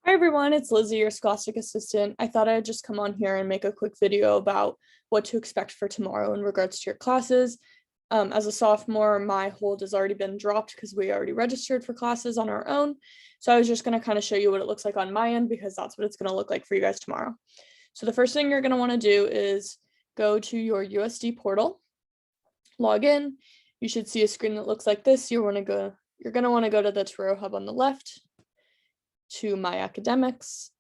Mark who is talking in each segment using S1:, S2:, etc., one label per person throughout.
S1: Hi everyone, it's Lizzie, your Scholastic assistant. I thought I'd just come on here and make a quick video about what to expect for tomorrow in regards to your classes. As a sophomore, my hold has already been dropped because we already registered for classes on our own. So I was just going to kind of show you what it looks like on my end because that's what it's going to look like for you guys tomorrow. So the first thing you're going to want to do is go to your USD portal, log in. You should see a screen that looks like this. You're going to want to go to the Turo Hub on the left, to My Academics.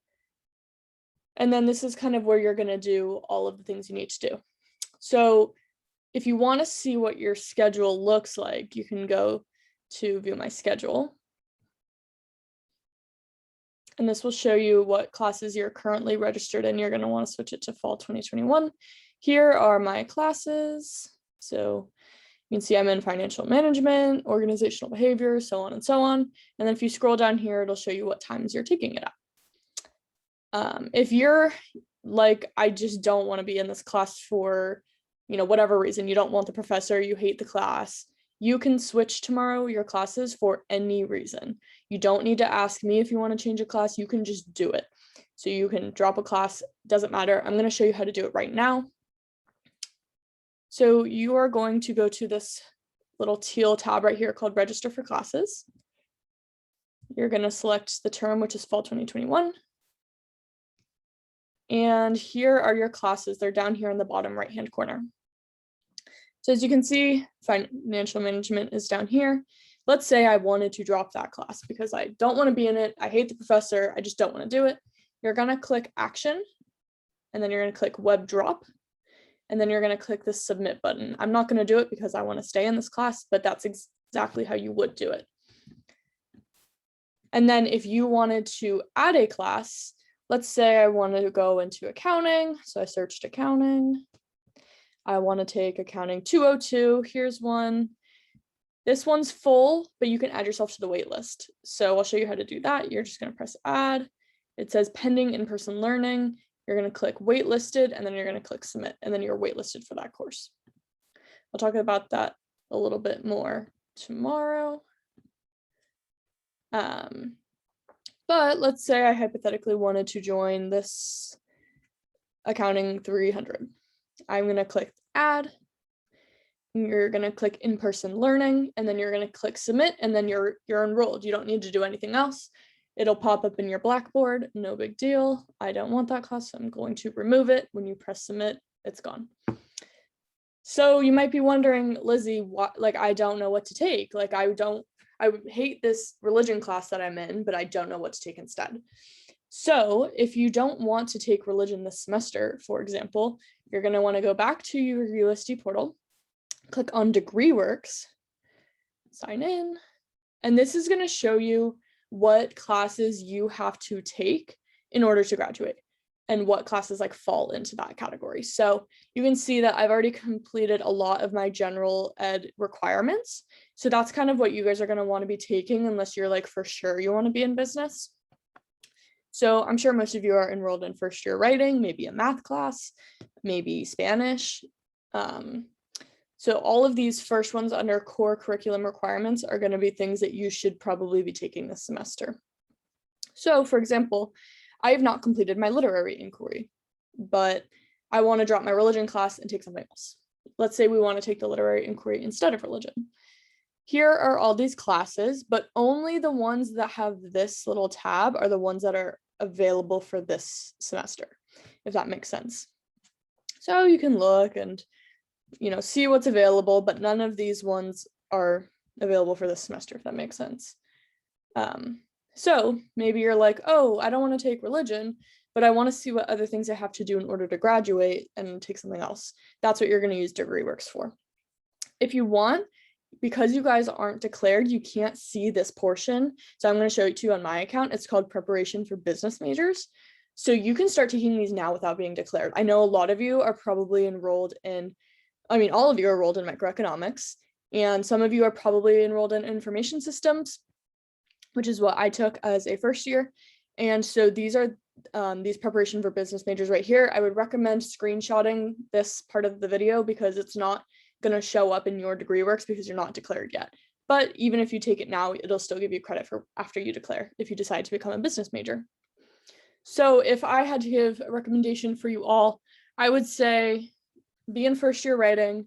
S1: And then this is kind of where you're going to do all of the things you need to do. So if you want to see what your schedule looks like, you can go to View My Schedule. And this will show you what classes you're currently registered in. You're going to want to switch it to Fall 2021. Here are my classes. So you can see I'm in financial management, organizational behavior, so on and so on. And then if you scroll down here, it'll show you what times you're taking it at. If you're like, I just don't want to be in this class for, whatever reason, you don't want the professor, you hate the class, you can switch tomorrow your classes for any reason. You don't need to ask me if you want to change a class, you can just do it. So you can drop a class, doesn't matter. I'm going to show you how to do it right now. So you are going to go to this little teal tab right here called Register for Classes. You're going to select the term, which is Fall 2021. And here are your classes. They're down here in the bottom right-hand corner. So as you can see, financial management is down here. Let's say I wanted to drop that class because I don't want to be in it. I hate the professor. I just don't want to do it. You're going to click Action, and then you're going to click Web Drop. And then you're going to click the submit button. I'm not going to do it because I want to stay in this class, but that's exactly how you would do it. And then if you wanted to add a class, let's say I wanted to go into accounting. So I searched accounting. I want to take accounting 202. Here's one. This one's full, but you can add yourself to the wait list. So I'll show you how to do that. You're just going to press add. It says pending in-person learning. You're going to click waitlisted, and then you're going to click submit, and then you're waitlisted for that course. I'll talk about that a little bit more tomorrow. But let's say I hypothetically wanted to join this accounting 300. I'm going to click add. You're going to click in-person learning, and then you're going to click submit, and then you're enrolled. You don't need to do anything else. It'll pop up in your Blackboard, no big deal. I don't want that class, so I'm going to remove it. When you press submit, it's gone. So you might be wondering, Lizzie, what, I don't know what to take. I hate this religion class that I'm in, but I don't know what to take instead. So if you don't want to take religion this semester, for example, you're going to want to go back to your USD portal, click on DegreeWorks, sign in, and this is going to show you what classes you have to take in order to graduate and what classes fall into that category. So you can see that I've already completed a lot of my general ed requirements. So that's kind of what you guys are going to want to be taking unless you're for sure you want to be in business. So I'm sure most of you are enrolled in first year writing, maybe a math class, maybe Spanish. So all of these first ones under core curriculum requirements are going to be things that you should probably be taking this semester. So for example, I have not completed my literary inquiry, but I want to drop my religion class and take something else. Let's say we want to take the literary inquiry instead of religion. Here are all these classes, but only the ones that have this little tab are the ones that are available for this semester, if that makes sense. So you can look and see what's available, but none of these ones are available for this semester, if that makes sense. So maybe you're like, oh, I don't want to take religion, but I want to see what other things I have to do in order to graduate and take something else. That's what you're going to use DegreeWorks for. If you want, because you guys aren't declared, you can't see this portion. So I'm going to show it to you on my account. It's called Preparation for Business Majors. So you can start taking these now without being declared. I know a lot of you are probably enrolled in all of you are enrolled in microeconomics, and some of you are probably enrolled in information systems, which is what I took as a first year. And so these are these preparation for business majors right here. I would recommend screenshotting this part of the video because it's not going to show up in your DegreeWorks because you're not declared yet. But even if you take it now, it'll still give you credit for after you declare if you decide to become a business major. So if I had to give a recommendation for you all, I would say be in first year writing.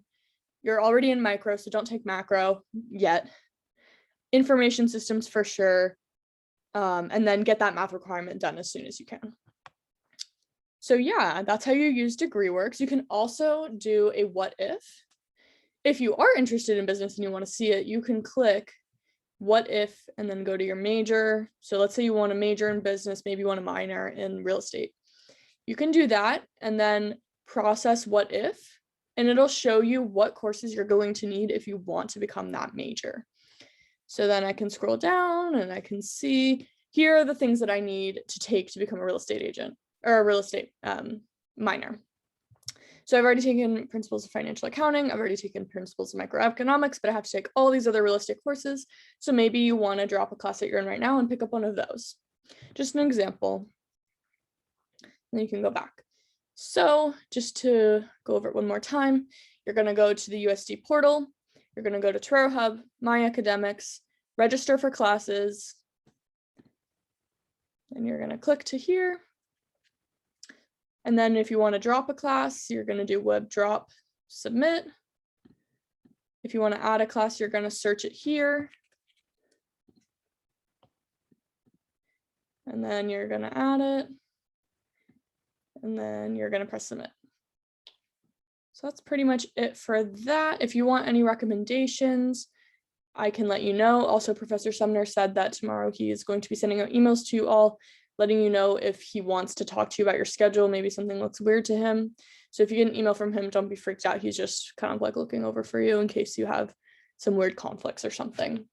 S1: You're already in micro, so don't take macro yet. Information systems for sure. And then get that math requirement done as soon as you can. So yeah, that's how you use DegreeWorks. You can also do a what if. If you are interested in business and you want to see it, you can click what if and then go to your major. So let's say you want to major in business, maybe you want to minor in real estate. You can do that and then process what if, and it'll show you what courses you're going to need if you want to become that major. So then I can scroll down and I can see here are the things that I need to take to become a real estate agent or a real estate minor. So I've already taken principles of financial accounting. I've already taken principles of microeconomics, but I have to take all these other real estate courses. So maybe you want to drop a class that you're in right now and pick up one of those. Just an example. Then you can go back. So just to go over it one more time, you're going to go to the USD portal. You're going to go to Torero Hub, My Academics, register for classes. And you're going to click to here. And then if you want to drop a class, you're going to do web drop, submit. If you want to add a class, you're going to search it here. And then you're going to add it. And then you're going to press submit. So that's pretty much it for that. If you want any recommendations, I can let you know. Also, Professor Sumner said that tomorrow he is going to be sending out emails to you all, letting you know if he wants to talk to you about your schedule. Maybe something looks weird to him. So if you get an email from him, don't be freaked out. He's just kind of like looking over for you in case you have some weird conflicts or something.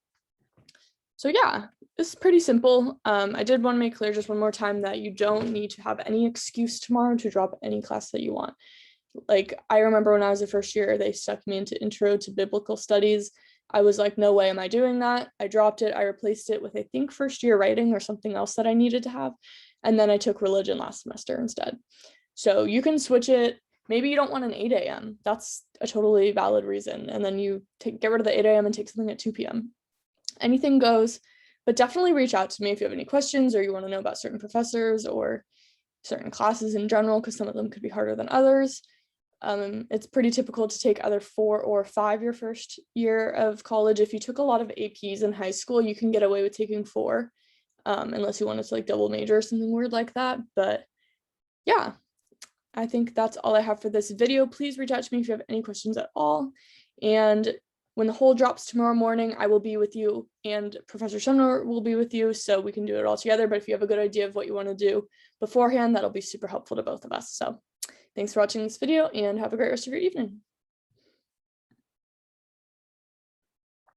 S1: So yeah, it's pretty simple. I did want to make clear just one more time that you don't need to have any excuse tomorrow to drop any class that you want. Like, I remember when I was a first year, they stuck me into Intro to Biblical Studies. I was like, no way am I doing that. I dropped it. I replaced it with, I think, first year writing or something else that I needed to have. And then I took religion last semester instead. So you can switch it. Maybe you don't want an 8 a.m. That's a totally valid reason. And then you get rid of the 8 a.m. and take something at 2 p.m. Anything goes, but definitely reach out to me if you have any questions or you want to know about certain professors or certain classes in general, because some of them could be harder than others. It's pretty typical to take either 4 or 5 your first year of college. If you took a lot of APs in high school, you can get away with taking 4, unless you wanted to like double major or something weird like that. But yeah, I think that's all I have for this video. Please reach out to me if you have any questions at all. And when the whole drops tomorrow morning, I will be with you and Professor Sumner will be with you, so we can do it all together. But if you have a good idea of what you want to do beforehand, that'll be super helpful to both of us. So thanks for watching this video and have a great rest of your evening.